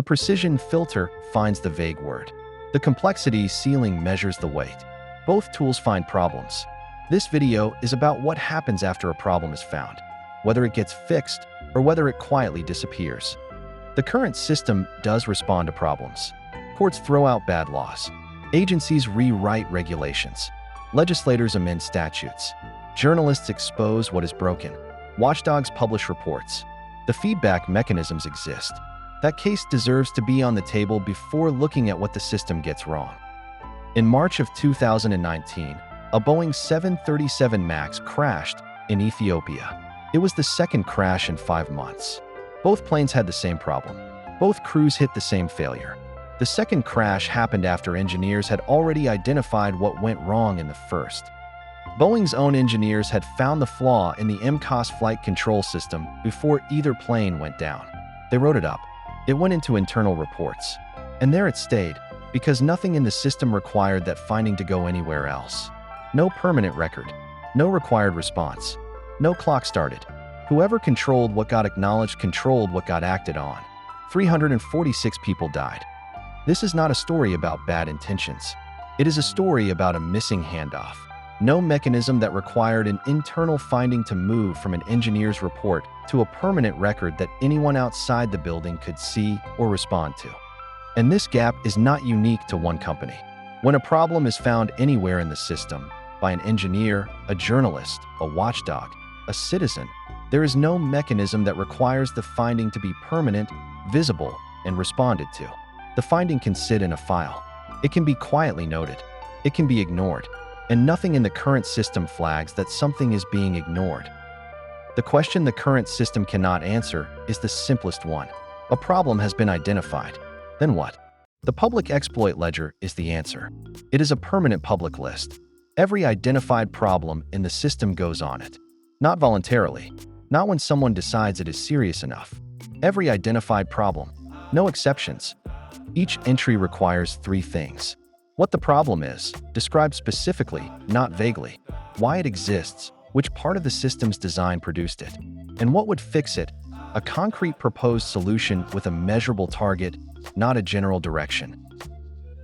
The precision filter finds the vague word. The complexity ceiling measures the weight. Both tools find problems. This video is about what happens after a problem is found, whether it gets fixed or whether it quietly disappears. The current system does respond to problems. Courts throw out bad laws. Agencies rewrite regulations. Legislators amend statutes. Journalists expose what is broken. Watchdogs publish reports. The feedback mechanisms exist. That case deserves to be on the table before looking at what the system gets wrong. In March of 2019, a Boeing 737 MAX crashed in Ethiopia. It was the second crash in 5 months. Both planes had the same problem. Both crews hit the same failure. The second crash happened after engineers had already identified what went wrong in the first. Boeing's own engineers had found the flaw in the MCAS flight control system before either plane went down. They wrote it up. It went into internal reports. And there it stayed, because nothing in the system required that finding to go anywhere else. No permanent record. No required response. No clock started. Whoever controlled what got acknowledged controlled what got acted on. 346 people died. This is not a story about bad intentions. It is a story about a missing handoff. No mechanism that required an internal finding to move from an engineer's report to a permanent record that anyone outside the building could see or respond to. And this gap is not unique to one company. When a problem is found anywhere in the system, by an engineer, a journalist, a watchdog, a citizen, there is no mechanism that requires the finding to be permanent, visible, and responded to. The finding can sit in a file. It can be quietly noted. It can be ignored. And nothing in the current system flags that something is being ignored. The question the current system cannot answer is the simplest one. A problem has been identified. Then what? The public exploit ledger is the answer. It is a permanent public list. Every identified problem in the system goes on it. Not voluntarily. Not when someone decides it is serious enough. Every identified problem. No exceptions. Each entry requires 3 things. What the problem is, described specifically, not vaguely. Why it exists, which part of the system's design produced it, and what would fix it, a concrete proposed solution with a measurable target, not a general direction.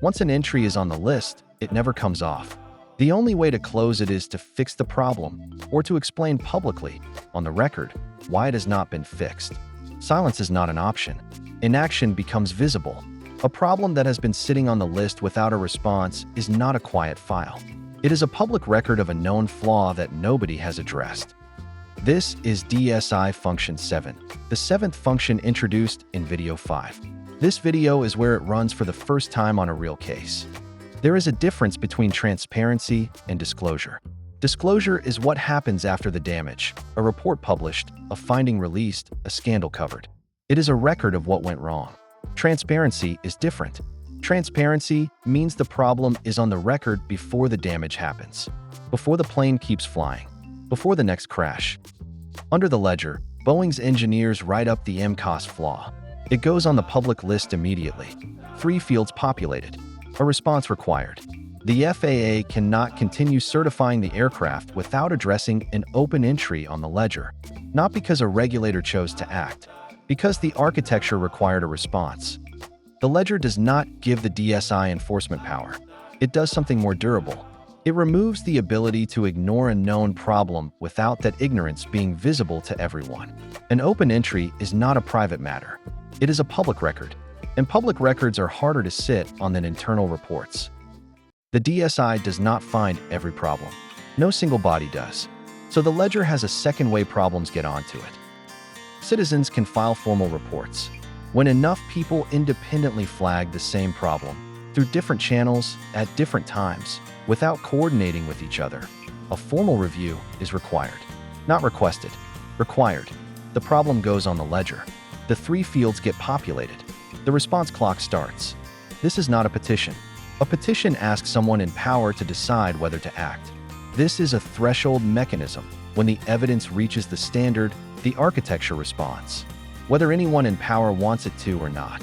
Once an entry is on the list, it never comes off. The only way to close it is to fix the problem, or to explain publicly, on the record, why it has not been fixed. Silence is not an option. Inaction becomes visible. A problem that has been sitting on the list without a response is not a quiet file. It is a public record of a known flaw that nobody has addressed. This is DSI Function 7, the 7th function introduced in Video 5. This video is where it runs for the first time on a real case. There is a difference between transparency and disclosure. Disclosure is what happens after the damage, a report published, a finding released, a scandal covered. It is a record of what went wrong. Transparency is different. Transparency means the problem is on the record before the damage happens, before the plane keeps flying, before the next crash. Under the ledger, Boeing's engineers write up the MCAS flaw. It goes on the public list immediately. 3 fields populated. A response required. The FAA cannot continue certifying the aircraft without addressing an open entry on the ledger, not because a regulator chose to act, because the architecture required a response. The ledger does not give the DSI enforcement power. It does something more durable. It removes the ability to ignore a known problem without that ignorance being visible to everyone. An open entry is not a private matter. It is a public record, and public records are harder to sit on than internal reports. The DSI does not find every problem. No single body does. So the ledger has a second way problems get onto it. Citizens can file formal reports. When enough people independently flag the same problem, through different channels, at different times, without coordinating with each other, a formal review is required. Not requested. Required. The problem goes on the ledger. The 3 fields get populated. The response clock starts. This is not a petition. A petition asks someone in power to decide whether to act. This is a threshold mechanism. When the evidence reaches the standard, the architecture responds, whether anyone in power wants it to or not.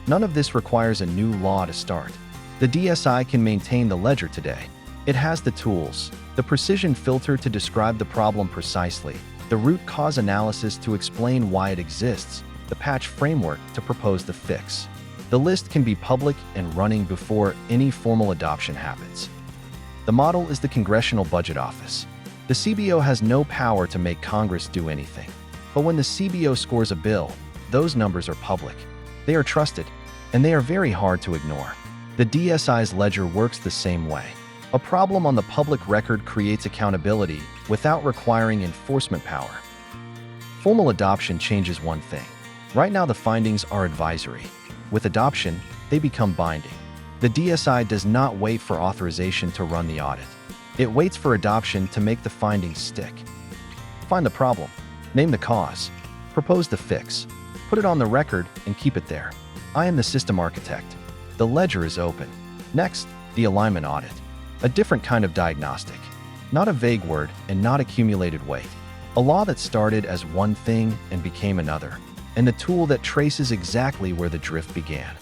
None of this requires a new law to start. The DSI can maintain the ledger today. It has the tools, the precision filter to describe the problem precisely, the root cause analysis to explain why it exists, the patch framework to propose the fix. The list can be public and running before any formal adoption happens. The model is the Congressional Budget Office. The CBO has no power to make Congress do anything. But when the CBO scores a bill, those numbers are public. They are trusted, and they are very hard to ignore. The DSI's ledger works the same way. A problem on the public record creates accountability without requiring enforcement power. Formal adoption changes one thing. Right now, the findings are advisory. With adoption, they become binding. The DSI does not wait for authorization to run the audit. It waits for adoption to make the findings stick. Find the problem, name the cause, propose the fix, put it on the record, and keep it there. I am the system architect. The ledger is open. Next, the alignment audit. A different kind of diagnostic. Not a vague word and not accumulated weight. A law that started as one thing and became another. And the tool that traces exactly where the drift began.